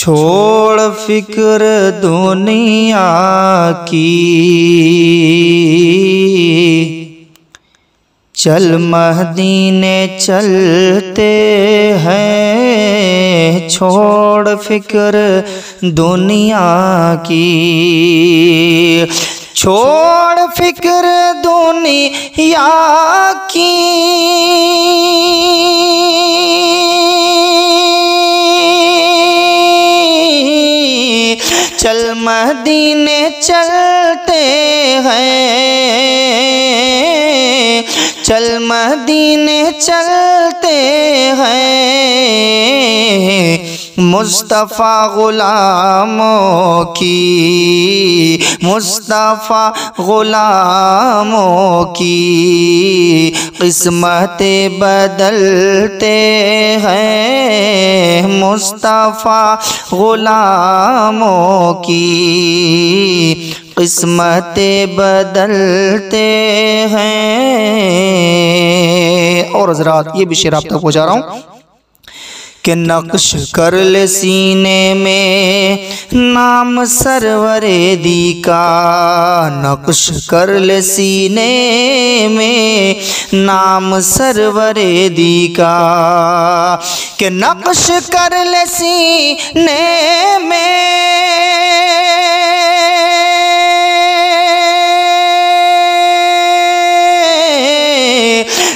छोड़ फिक्र दुनिया की, चल मदीने चलते हैं। छोड़ फिक्र दुनिया की, छोड़ फिक्र दुनिया की, चल मदीने चलते हैं। चल मदीने चलते हैं। मुस्तफ़ा ग़ुलामों की, मुस्तफ़ा ग़ुलामों की क़िस्मतें बदलते हैं। मुस्तफ़ा ग़ुलामों की क़िस्मतें बदलते हैं। और हज़रात ये भी शेर आप तक पहुँचा रहा हूँ कि नक्श कर ले सीने में नाम सरवरे दी का। नक्श कर ले सीने में नाम सरवरे दी का, कि नक्श कर ले सीने में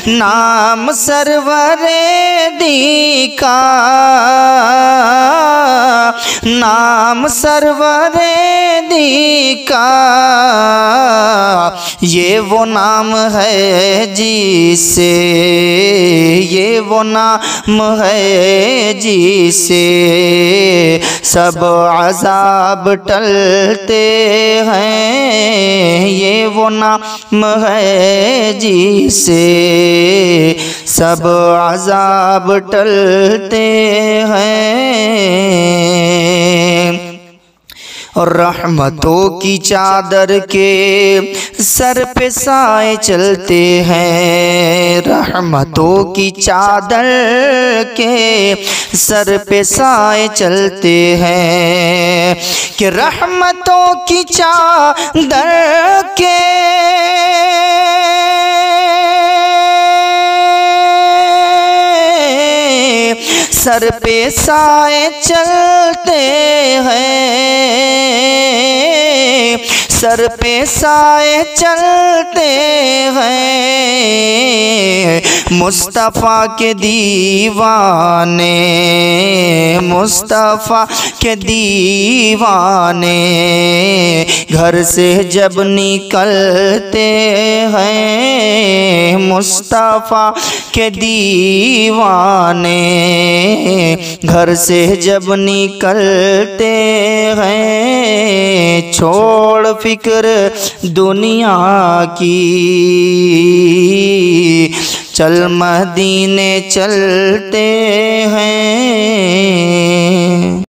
नाम सरवरे दी का। नाम सरवरे दी का, ये वो नाम है जिसे, ये वो नाम है जिसे सब अज़ाब टलते हैं। ये वो नाम है जिसे सब अज़ाब टलते हैं। और रहमतों की चादर के सर पे साए चलते हैं। रहमतों की चादर के सर पे साए चलते हैं, कि रहमतों की चादर के सर पे साए चलते हैं। सर पे साए चलते हैं। मुस्तफ़ा के दीवाने, मुस्तफ़ा के दीवाने घर से जब निकलते हैं। मुस्तफ़ा के दीवाने घर से जब निकलते हैं। छोड़ फिक्र दुनिया की, चल मदीने चलते हैं।